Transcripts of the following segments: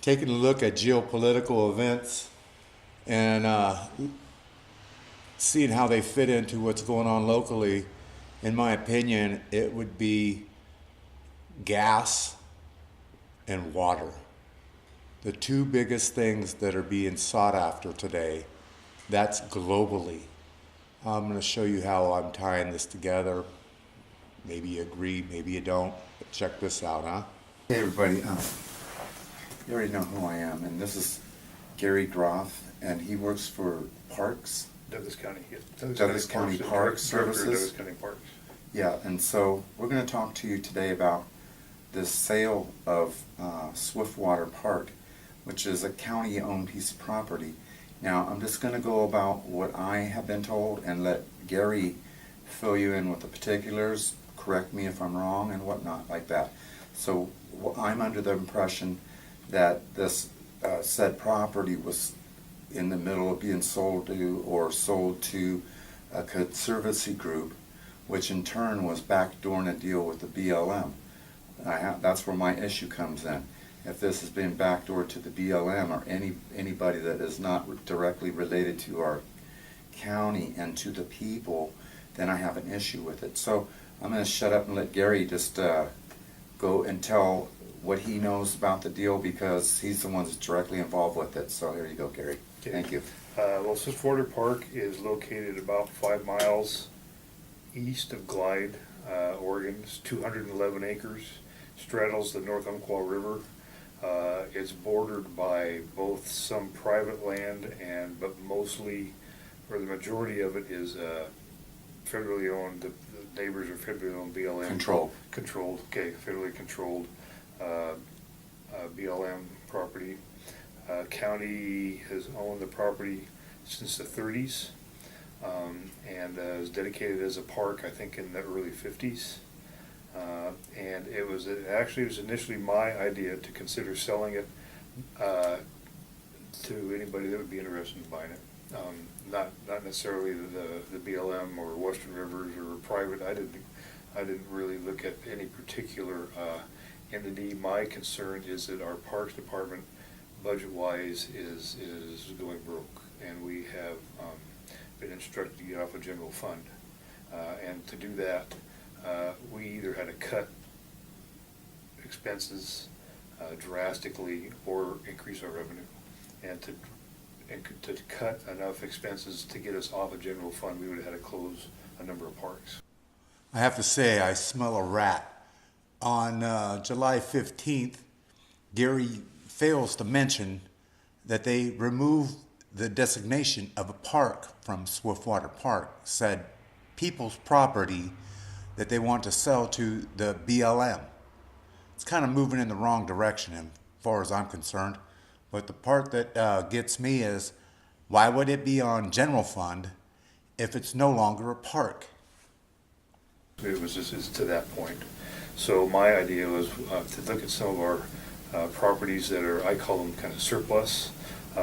taking a look at geopolitical events and seeing how they fit into what's going on locally, in my opinion, it would be gas and water. The two biggest things that are being sought after today, that's globally. I'm going to show you how I'm tying this together. Maybe you agree, maybe you don't, but check this out, huh? Hey everybody, you already know who I am, and this is Gary Groff, and he works for Parks. Douglas County, yeah. Douglas County Park Services. Douglas County Parks. Yeah, and so we're going to talk to you today about this sale of Swiftwater Park, which is a county-owned piece of property. Now, I'm just going to go about what I have been told and let Gary fill you in with the particulars, correct me if I'm wrong, and whatnot like that. So I'm under the impression that this said property was in the middle of being sold to a conservancy group, which in turn was backdooring a deal with the BLM. That's where my issue comes in. If this has been backdoored to the BLM or anybody that is not directly related to our county and to the people, then I have an issue with it. So I'm going to shut up and let Gary just go and tell what he knows about the deal, because he's the one that's directly involved with it. So here you go, Gary. Okay. Thank you. Well, Swiftwater Park is located about 5 miles east of Glide, Oregon. It's 211 acres, straddles the North Umpqua River. It's bordered by both some private land but mostly, or the majority of it is federally owned. The neighbors are federally owned BLM. Controlled, okay, federally controlled BLM property. County has owned the property since the 30s and was dedicated as a park, I think, in the early 50s. And it was initially my idea to consider selling it to anybody that would be interested in buying it. Not necessarily the BLM or Western Rivers or private. I didn't really look at any particular entity. My concern is that our Parks Department, budget-wise, is going broke, and we have been instructed to get off a general fund. And to do that, we either had to cut expenses drastically or increase our revenue. And to cut enough expenses to get us off a general fund, we would have had to close a number of parks. I have to say, I smell a rat. On July 15th, Gary fails to mention that they removed the designation of a park from Swiftwater Park, said people's property that they want to sell to the BLM. It's kind of moving in the wrong direction as far as I'm concerned. But the part that gets me is, why would it be on general fund if it's no longer a park? It was just to that point. So my idea was to look at some of our properties that are, I call them kind of surplus,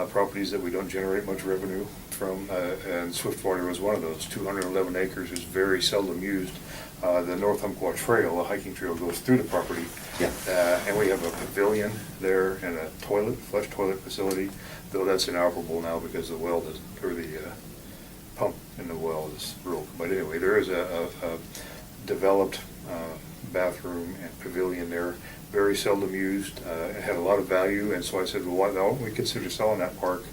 properties that we don't generate much revenue from, and Swiftwater was one of those. 211 acres is very seldom used. The North Umpqua Trail, a hiking trail, goes through the property. Yeah. And we have a pavilion there and a flush toilet facility, though that's inoperable now because the well doesn't, or the pump in the well is broke. But anyway, there is a developed bathroom and pavilion there, very seldom used. It had a lot of value, and so I said, well, why don't we consider selling that park,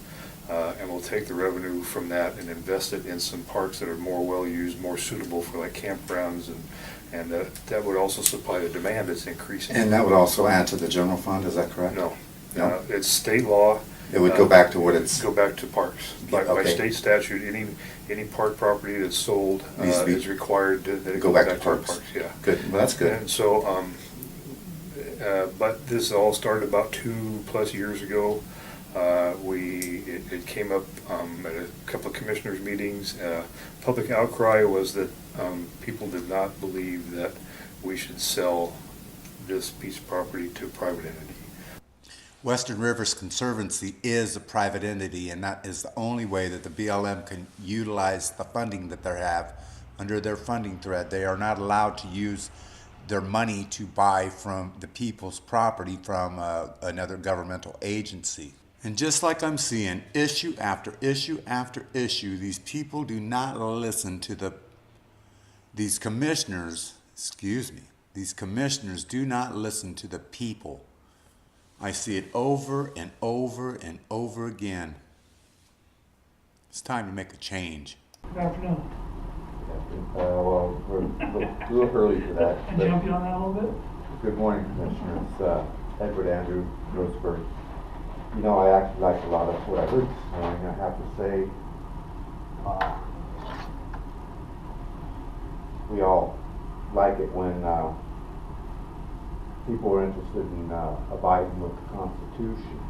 and we'll take the revenue from that and invest it in some parks that are more well-used, more suitable for like campgrounds, and that would also supply the demand that's increasing. And that would also add to the general fund, is that correct? No. No? It's state law. It would go back to what it's... Go back to parks. By state statute, any park property that's sold is required that it go back to parks. Yeah. Good. Well, that's good. And so, but this all started about 2+ years ago. It came up at a couple of commissioners' meetings. Public outcry was that people did not believe that we should sell this piece of property to a private entity. Western Rivers Conservancy is a private entity, and that is the only way that the BLM can utilize the funding that they have under their funding thread. They are not allowed to use their money to buy from the people's property from another governmental agency. And just like I'm seeing issue after issue after issue, these people do not listen to these commissioners, these commissioners do not listen to the people. I see it over and over and over again. It's time to make a change. Good afternoon. Well, we're a little early for that. And jump in on that a little bit? Good morning, Commissioners. Edward Andrew Rothschild. You know, I actually liked a lot of what I heard this morning. I have to say, we all like it when people are interested in abiding with the Constitution.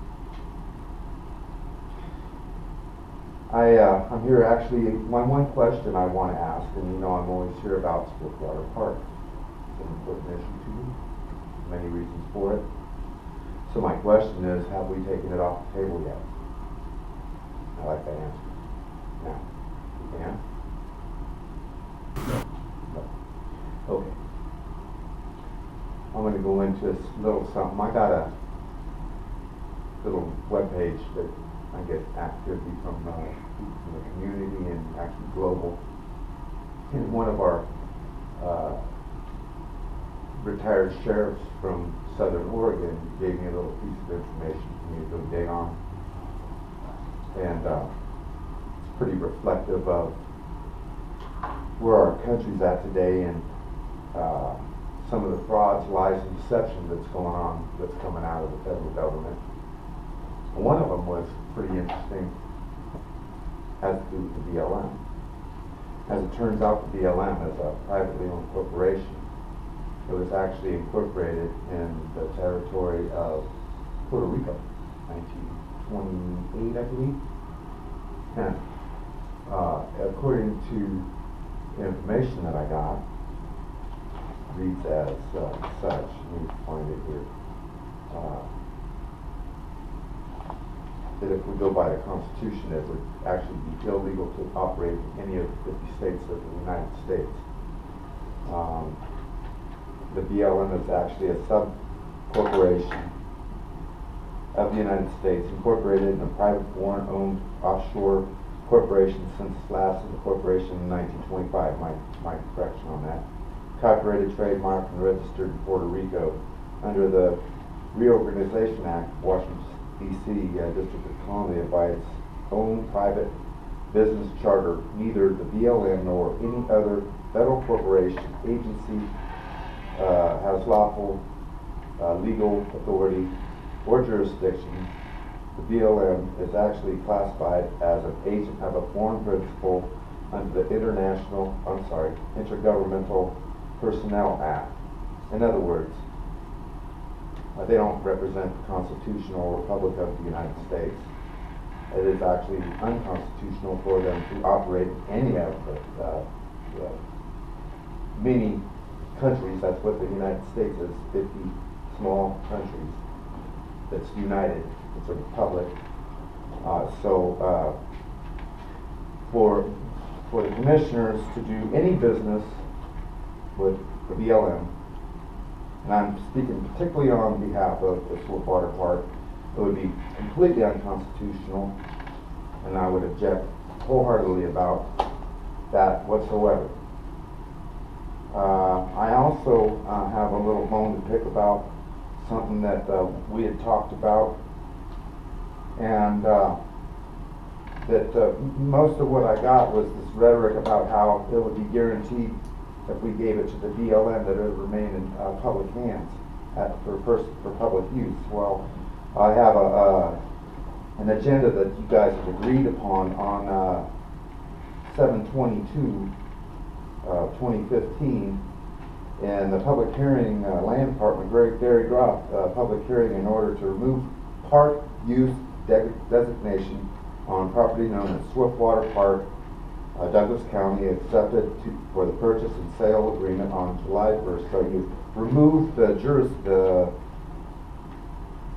I'm here actually, my one question I want to ask, and you know I'm always here about Swiftwater Park. It's an important issue to me, many reasons for it. So my question is, have we taken it off the table yet? I like that answer. Now, we can? No. Okay. I'm going to go into this little something. I got a little webpage that I get activity from the community and actually global. And one of our retired sheriffs from Southern Oregon gave me a little piece of information for me to go dig on. And it's pretty reflective of where our country's at today and some of the frauds, lies, and deception that's going on, that's coming out of the federal government. And one of them was pretty interesting, has to do with the BLM. As it turns out, the BLM is a privately owned corporation. It was actually incorporated in the territory of Puerto Rico, 1928, I believe. And according to the information that I got, reads as such. Let me find it here. That if we go by the Constitution, it would actually be illegal to operate in any of the 50 states of the United States. The BLM is actually a sub-corporation of the United States, incorporated in a private foreign-owned offshore corporation since its last incorporation in 1925. My correction on that. Copyrighted, trademarked, and registered in Puerto Rico under the Reorganization Act, Washington, D.C. District of Columbia, by its own private business charter. Neither the BLM nor any other federal corporation, agency, has lawful legal authority or jurisdiction. The BLM is actually classified as an agent of a foreign principal under the Intergovernmental Personnel Act. In other words, they don't represent the constitutional republic of the United States. It is actually unconstitutional for them to operate in any of the many countries. That's what the United States is, 50 small countries that's united. It's a republic. For the commissioners to do any business with the BLM, and I'm speaking particularly on behalf of the Swiftwater Park, it would be completely unconstitutional, and I would object wholeheartedly about that whatsoever. I also have a little bone to pick about something that we had talked about, and that most of what I got was this rhetoric about how it would be guaranteed if we gave it to the BLM that it would remain in public hands for public use. Well, I have an agenda that you guys have agreed upon on 7/22/2015, and the public hearing, Land Department, Gary Groff, public hearing in order to remove park use designation on property known as Swiftwater Park, Douglas County, accepted for the purchase and sale agreement on July 1st. So you remove the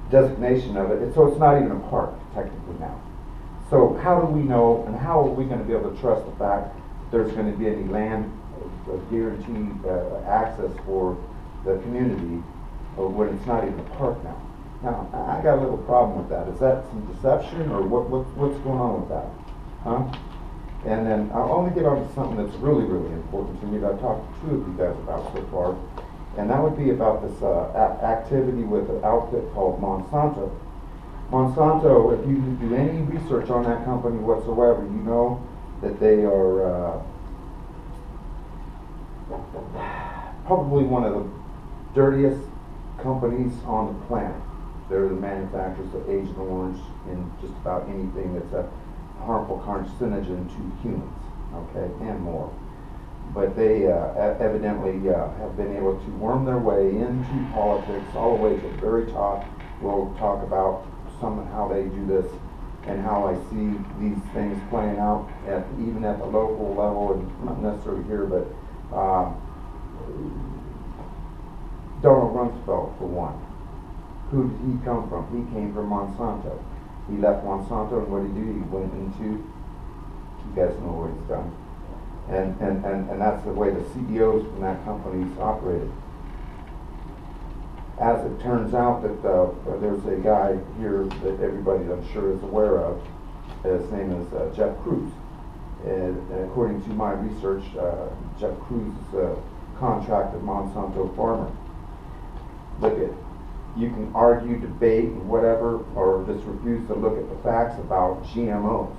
designation of it, so it's not even a park technically now. So how do we know, and how are we going to be able to trust the fact that there's going to be any land guaranteed access for the community, when it's not even a park now. Now, I got a little problem with that. Is that some deception, or what's going on with that? Huh? And then I'll only get on to something that's really, really important to me that I've talked to two of you guys about so far, and that would be about this activity with an outfit called Monsanto. Monsanto, if you do any research on that company whatsoever, you know that they are probably one of the dirtiest companies on the planet. They're the manufacturers of Agent Orange and just about anything that's a harmful carcinogen to humans, okay, and more. But they evidently have been able to worm their way into politics all the way to the very top. We'll talk about how they do this and how I see these things playing out even at the local level, and not necessarily here, but Donald Rumsfeld, for one. Who did he come from? He came from Monsanto. He left Monsanto, and what did he do? He went into, you guys know what he's done. And that's the way the CEOs from that company's operated. As it turns out that there's a guy here that everybody I'm sure is aware of. His name is Jeff Cruz. And according to my research, Jeff Cruz is a contracted Monsanto farmer. Look at, you can argue, debate, and whatever, or just refuse to look at the facts about GMOs.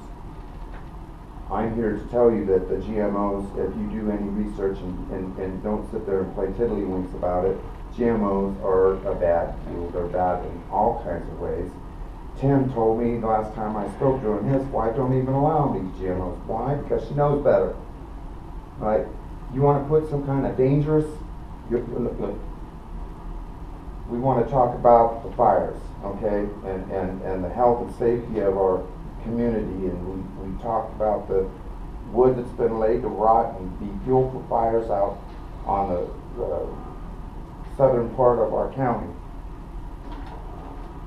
I'm here to tell you that the GMOs, if you do any research and don't sit there and play tiddlywinks about it, GMOs are a bad deal. They're bad in all kinds of ways. Tim told me the last time I spoke to him, his wife don't even allow these GMOs. Why? Because she knows better. Right? You want to put some kind of dangerous, look, we want to talk about the fires, okay, and the health and safety of our community, and we talked about the wood that's been laid to rot and be fuel for fires out on the southern part of our county.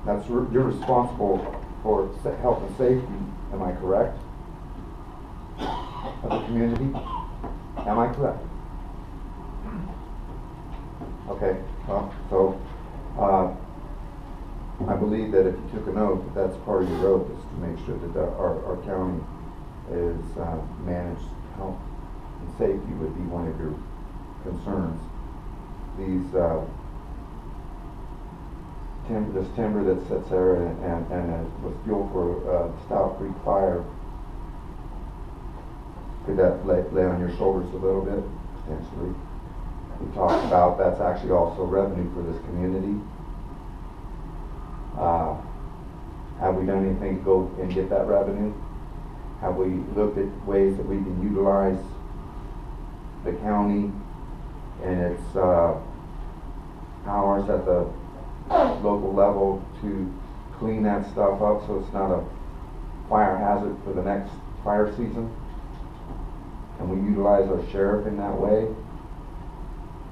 That's you're responsible for health and safety, am I correct? Of the community? Am I correct? Okay, well, so I believe that if you took an oath, that's part of your oath, is to make sure that our county is managed. Health and safety would be one of your concerns. These this timber that sits there and was fuel for Stout Creek fire, could that lay on your shoulders a little bit, potentially? We talked about that's actually also revenue for this community. Have we done anything to go and get that revenue? Have we looked at ways that we can utilize the county and its powers at the local level to clean that stuff up so it's not a fire hazard for the next fire season? Can we utilize our sheriff in that way?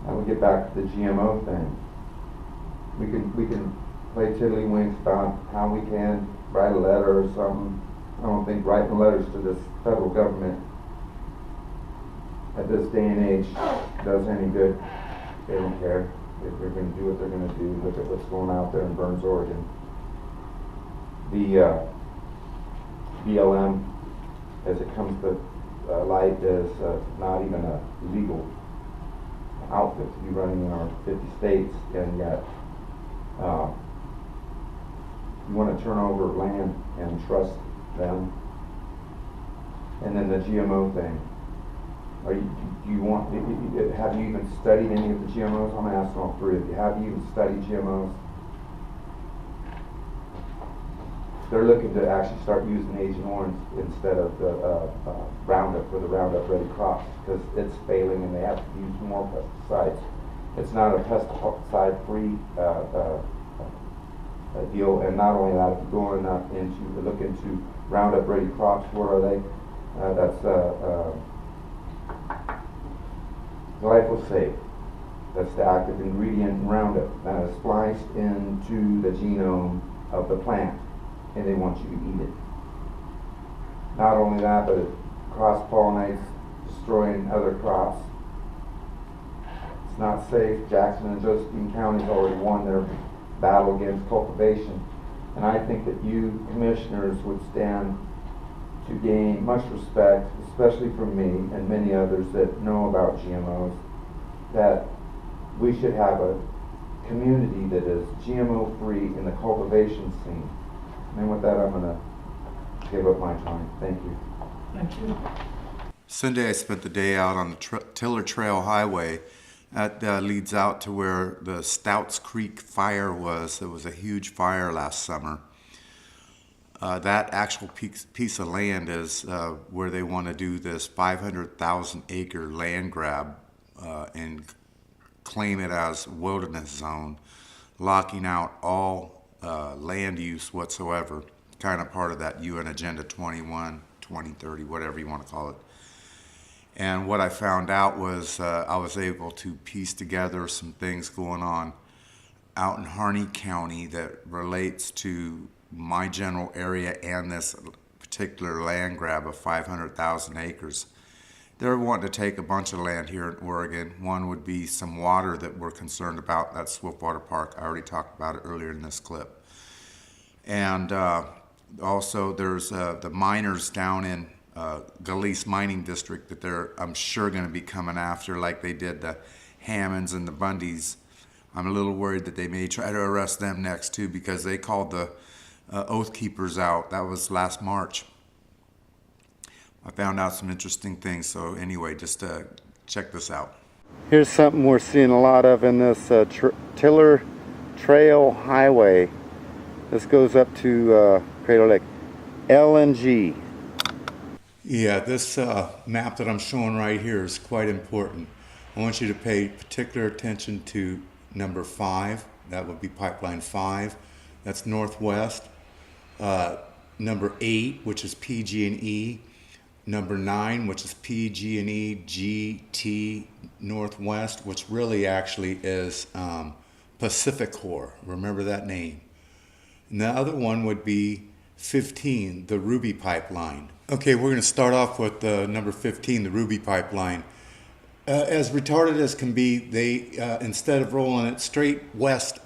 And we get back to the GMO thing. We can play tiddlywinks about how we can write a letter or something. I don't think writing letters to this federal government at this day and age does any good. They don't care. If they're going to do what they're going to do, look at what's going out there in Burns, Oregon. The BLM, as it comes to light, is not even a legal outfit to be running in our 50 states, and yet you want to turn over land and trust them. And then the GMO thing. Have you even studied any of the GMOs? I'm asking all three of you. Have you even studied GMOs? They're looking to actually start using Agent Orange instead of the Roundup for the Roundup Ready crops, because it's failing and they have to use more pesticides. It's not a pesticide-free deal, and not only that, if you go look into Roundup Ready crops, what are they? That's glyphosate. That's the active ingredient in Roundup that is spliced into the genome of the plant, and they want you to eat it. Not only that, but it cross-pollinates, destroying other crops. It's It's not safe. Jackson and Josephine counties already won their battle against cultivation. And I think that you commissioners would stand to gain much respect, especially from me and many others that know about GMOs, that we should have a community that is GMO-free in the cultivation scene. And with that, I'm going to give up my time. Thank you. Thank you. Sunday I spent the day out on the Tiller Trail Highway. That leads out to where the Stouts Creek fire was. There was a huge fire last summer. That actual piece of land is where they want to do this 500,000 acre land grab and claim it as wilderness zone, locking out all land use whatsoever, kind of part of that UN Agenda 21, 2030, whatever you want to call it. And what I found out was I was able to piece together some things going on out in Harney County that relates to my general area and this particular land grab of 500,000 acres. They're wanting to take a bunch of land here in Oregon. One would be some water that we're concerned about. That's Swiftwater Park. I already talked about it earlier in this clip. And also there's the miners down in Galice Mining District that they're, I'm sure, going to be coming after like they did the Hammonds and the Bundys. I'm a little worried that they may try to arrest them next too, because they called the Oath Keepers out. That was last March. I found out some interesting things. So anyway, just check this out. Here's something we're seeing a lot of in this Tiller Trail Highway. This goes up to Crater Lake. LNG. Yeah, this map that I'm showing right here is quite important. I want you to pay particular attention to number 5. That would be pipeline 5. That's northwest. Number 8, which is PG&E. Number 9, which is PG&E GT Northwest, which really actually is Pacificor. Remember that name. And the other one would be 15, the Ruby Pipeline. Okay, we're going to start off with number 15, the Ruby Pipeline. As retarded as can be, they instead of rolling it straight west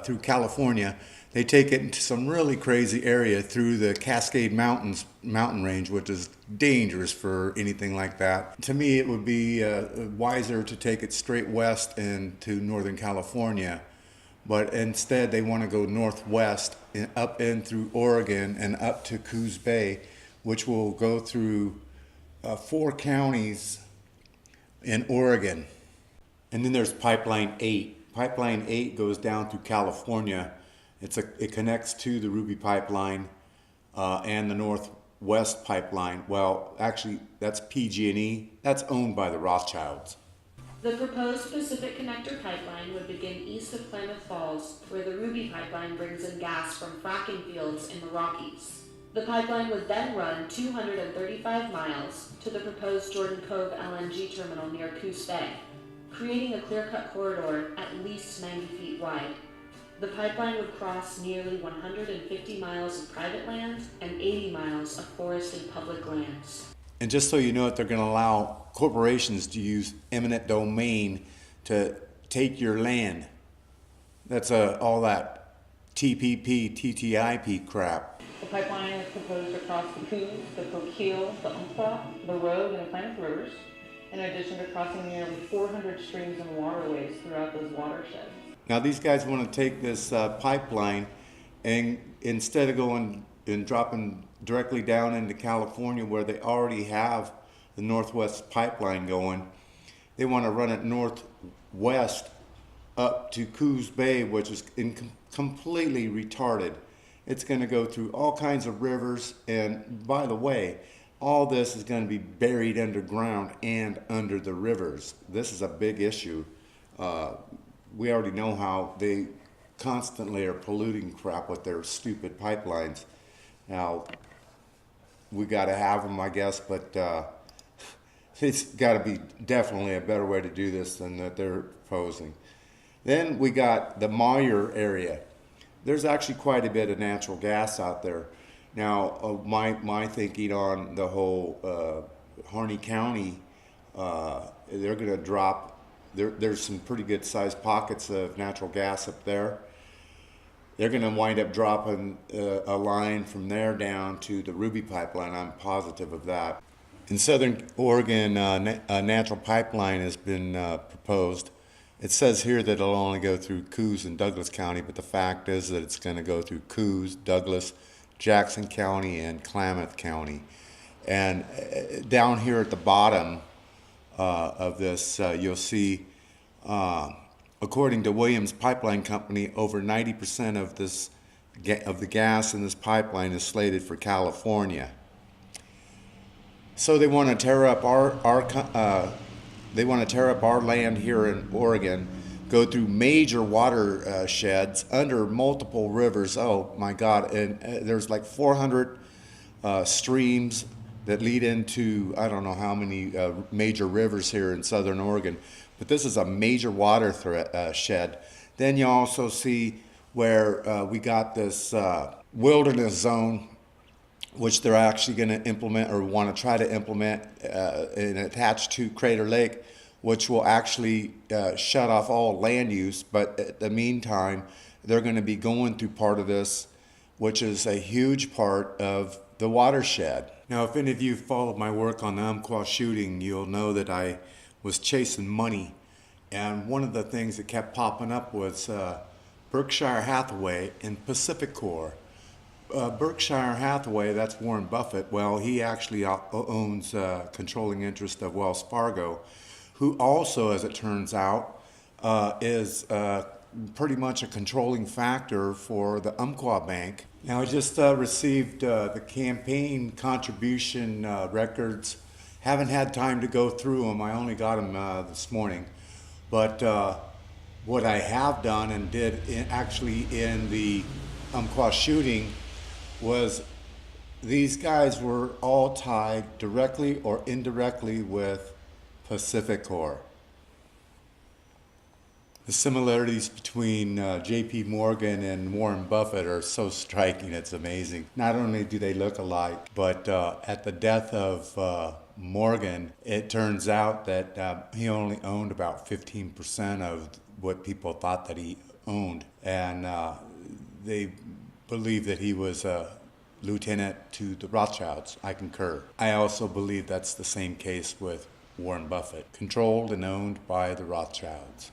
through California, they take it into some really crazy area through the Cascade Mountains mountain range, which is dangerous for anything like that. To me, it would be wiser to take it straight west into Northern California, but instead they want to go northwest and up in through Oregon and up to Coos Bay, which will go through 4 counties in Oregon. And then there's Pipeline 8. Pipeline 8 goes down through California. It connects to the Ruby Pipeline and the Northwest Pipeline. Well, actually, that's PG&E. That's owned by the Rothschilds. The proposed Pacific Connector pipeline would begin east of Klamath Falls, where the Ruby Pipeline brings in gas from fracking fields in the Rockies. The pipeline would then run 235 miles to the proposed Jordan Cove LNG terminal near Coos Bay, creating a clear-cut corridor at least 90 feet wide. The pipeline would cross nearly 150 miles of private land and 80 miles of forested public lands. And just so you know, they're going to allow corporations to use eminent domain to take your land. That's all that TPP, TTIP crap. The pipeline is proposed across the Coos, the Coquille, the Umpqua, the Rogue, and the Klamath Rivers, in addition to crossing nearly 400 streams and waterways throughout those watersheds. Now these guys want to take this pipeline and instead of going and dropping directly down into California where they already have the Northwest Pipeline going, they want to run it northwest up to Coos Bay, which is completely retarded. It's going to go through all kinds of rivers, and by the way, all this is going to be buried underground and under the rivers. This is a big issue. We already know how they constantly are polluting crap with their stupid pipelines. Now, we got to have them, I guess, but it's got to be definitely a better way to do this than that they're proposing. Then we got the Meyer area. There's actually quite a bit of natural gas out there. Now, my thinking on the whole Harney County, they're going to drop there's some pretty good sized pockets of natural gas up there. They're going to wind up dropping a line from there down to the Ruby pipeline. I'm positive of that. In Southern Oregon, a natural pipeline has been proposed. It says here that it'll only go through Coos and Douglas County, but the fact is that it's going to go through Coos, Douglas, Jackson County, and Klamath County. And down here at the bottom of this, you'll see, according to Williams Pipeline Company, over 90% of the gas in this pipeline is slated for California. So they want to tear up our land here in Oregon, go through major watersheds under multiple rivers. Oh my God! And there's like 400 streams that lead into I don't know how many major rivers here in Southern Oregon. But this is a major water shed. Then you also see where we got this wilderness zone, which they're actually going to implement or want to try to implement and attach to Crater Lake, which will actually shut off all land use. But at the meantime, they're going to be going through part of this, which is a huge part of the watershed. Now, if any of you followed my work on the Umpqua shooting, you'll know that I was chasing money. And one of the things that kept popping up was Berkshire Hathaway and Pacific Corp. Berkshire Hathaway, that's Warren Buffett. Well, he actually owns controlling interest of Wells Fargo, who also, as it turns out, is pretty much a controlling factor for the Umpqua Bank. Now, I just received the campaign contribution records. Haven't had time to go through them. I only got them this morning. But what I have done and did actually in the Umpqua shooting was these guys were all tied directly or indirectly with Pacific Corp. The similarities between J.P. Morgan and Warren Buffett are so striking, it's amazing. Not only do they look alike, but at the death of Morgan, it turns out that he only owned about 15% of what people thought that he owned. And they believe that he was a lieutenant to the Rothschilds. I concur. I also believe that's the same case with Warren Buffett, controlled and owned by the Rothschilds.